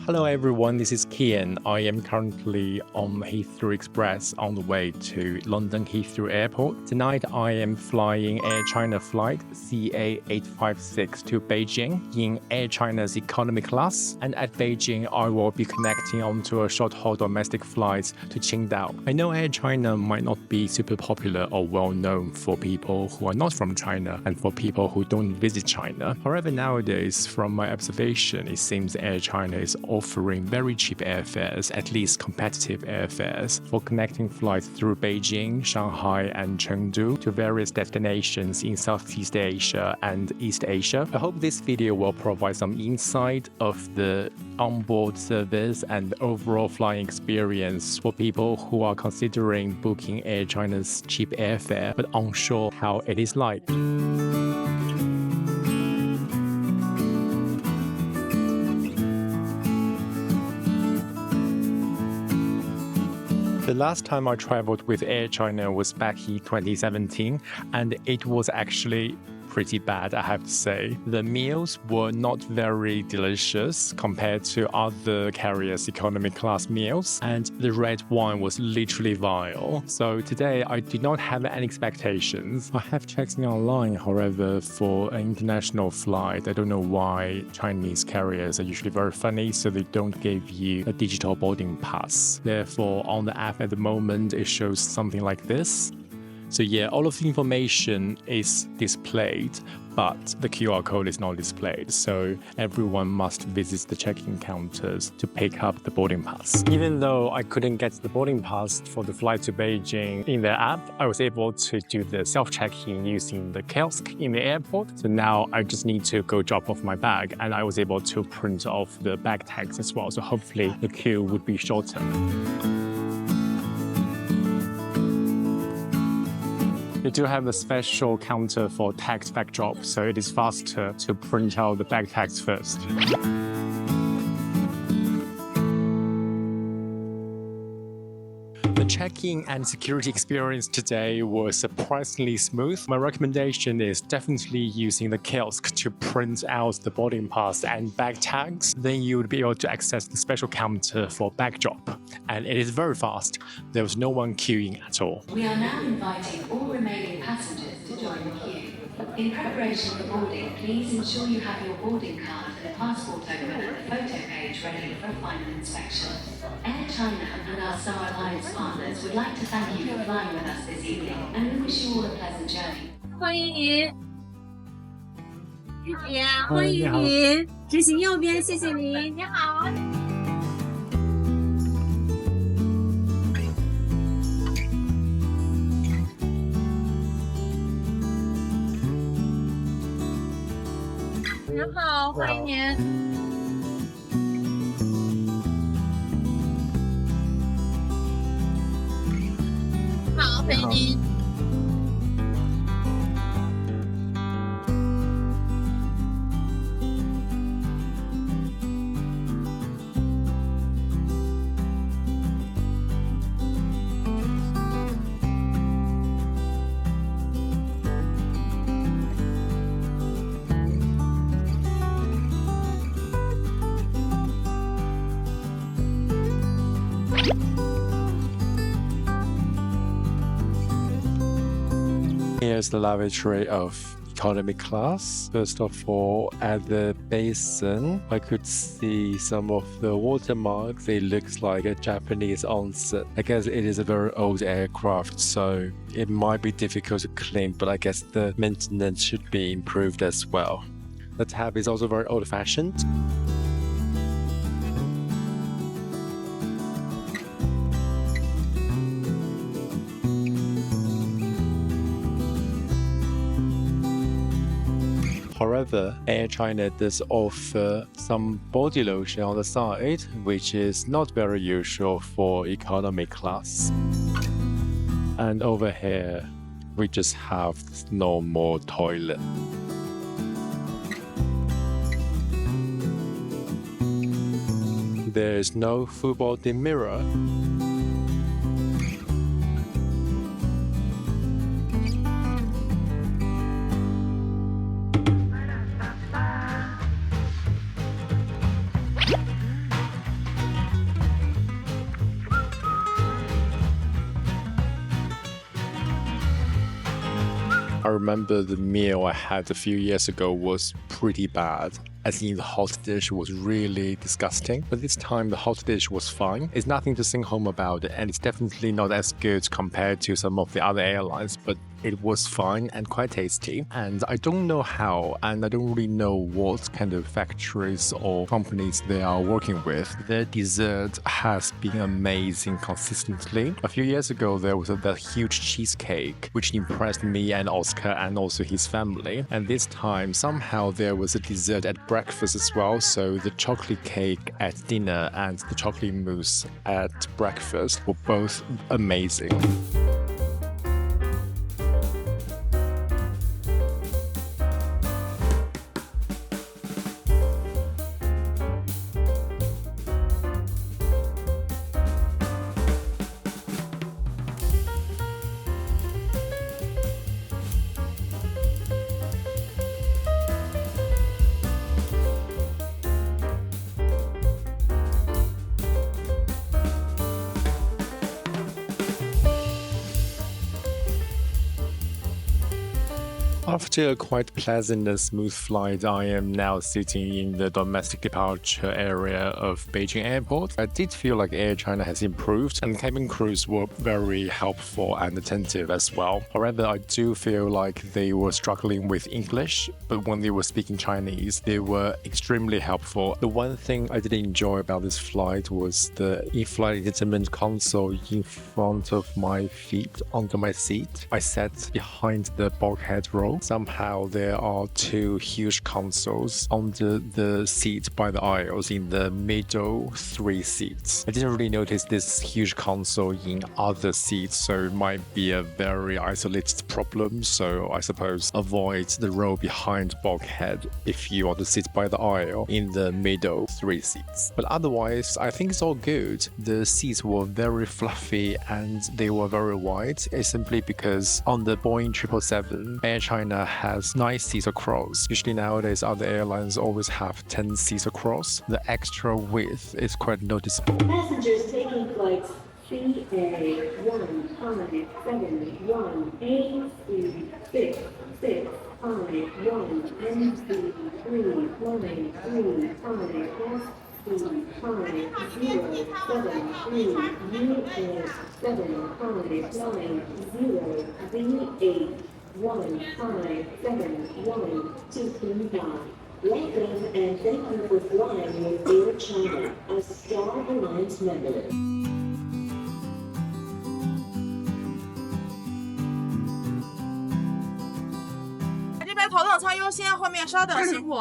Hello everyone, this is Kian. I am currently on Heathrow Express on the way to London Heathrow Airport. Tonight I am flying Air China flight CA856 to Beijing in Air China's economy class. And at Beijing, I will be connecting onto a short-haul domestic flight to Qingdao. I know Air China might not be super popular or well-known for people who are not from China and for people who don't visit China. However, nowadays, from my observation, it seems Air China is offering very cheap airfares, at least competitive airfares, for connecting flights through Beijing, Shanghai, and Chengdu to various destinations in Southeast Asia and East Asia. I hope this video will provide some insight of the onboard service and overall flying experience for people who are considering booking Air China's cheap airfare but unsure how it is like. The last time I traveled with Air China was back in 2017, and it was actually pretty bad, I have to say. The meals were not very delicious compared to other carriers' economy class meals, and the red wine was literally vile. So today I did not have any expectations. I have checked online, however, for an international flight. I don't know why Chinese carriers are usually very funny, so they don't give you a digital boarding pass. Therefore, on the app at the moment, it shows something like this. So yeah, all of the information is displayed, but the QR code is not displayed. So everyone must visit the check-in counters to pick up the boarding pass. Even though I couldn't get the boarding pass for the flight to Beijing in the app, I was able to do the self-check-in using the kiosk in the airport. So now I just need to go drop off my bag, and I was able to print off the bag tags as well. So hopefully the queue would be shorter. They do have a special counter for tags bag drop, so it is faster to print out the bag tags first. The check-in and security experience today was surprisingly smooth. My recommendation is definitely using the kiosk to print out the boarding pass and bag tags. Then you would be able to access the special counter for bag drop. And it is very fast. There was no one queuing at all. We are now inviting all remaining passengers to join the queue. In preparation for boarding, please ensure you have your boarding card and passport open and the photo page ready for a final inspection. Air China and our Star Alliance partners would like to thank you for flying with us this evening, and we wish you all a pleasant journey. 欢迎您，欢迎您，直行右边，谢谢您，你好。您好，欢迎您。好，欢迎您。Here's the lavatory of economy class. First of all, at the basin, I could see some of the watermarks. It looks like a Japanese onsen. I guess it is a very old aircraft, so it might be difficult to clean, but I guess the maintenance should be improved as well. The tap is also very old-fashioned. However, Air China does offer some body lotion on the side, which is not very usual for economy class. And over here, we just have normal toilet. There is no full-body mirror. I remember the meal I had a few years ago was pretty bad. As in the hot dish was really disgusting. But this time the hot dish was fine. It's nothing to sing home about it, and it's definitely not as good compared to some of the other airlines, but it was fine and quite tasty. And I don't know how, and I don't really know what kind of factories or companies they are working with. Their dessert has been amazing consistently. A few years ago, there was that huge cheesecake, which impressed me and Oscar and also his family. And this time, somehow there was a dessert at breakfast as well. So the chocolate cake at dinner and the chocolate mousse at breakfast were both amazing. After a quite pleasant and smooth flight, I am now sitting in the domestic departure area of Beijing Airport. I did feel like Air China has improved, and cabin crews were very helpful and attentive as well. However, I do feel like they were struggling with English, but when they were speaking Chinese, they were extremely helpful. The one thing I did enjoy about this flight was the in-flight entertainment console in front of my feet under my seat. I sat behind the bulkhead row. Somehow there are two huge consoles under the seat by the aisles in the middle three seats. I didn't really notice this huge console in other seats, so it might be a very isolated problem. So I suppose avoid the row behind bulkhead if you want to sit by the aisle in the middle three seats. But otherwise, I think it's all good. The seats were very fluffy and they were very wide. It's simply because on the Boeing 777, Air China has 9 seats across. Usually nowadays other airlines always have 10 seats across. The extra width is quite noticeable. Passengers taking flights CA1571, AC665, MC31335, C507, UA790V81571 to Qingdao. Welcome and thank you for flying with Air China, a Star Alliance member. 这边头等舱优先，后面稍等，辛苦。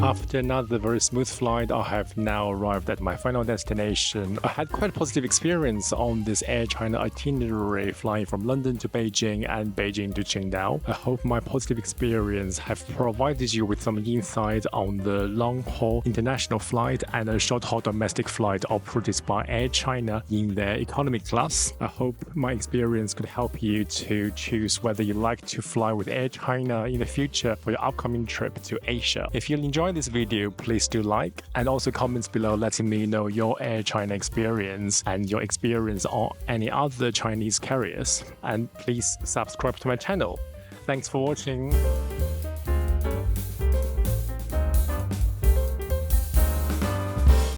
After another very smooth flight, I have now arrived at my final destination. I had quite a positive experience on this Air China itinerary flying from London to Beijing and Beijing to Qingdao. I hope my positive experience have provided you with some insight on the long-haul international flight and a short-haul domestic flight operated by Air China in their economy class. I hope my experience could help you to choose whether you like to fly with Air China in the future for your upcoming trip to Asia. If you enjoyed this video, please do like and also comments below letting me know your Air China experience and your experience on any other Chinese carriers. And please subscribe to my channel. Thanks for watching.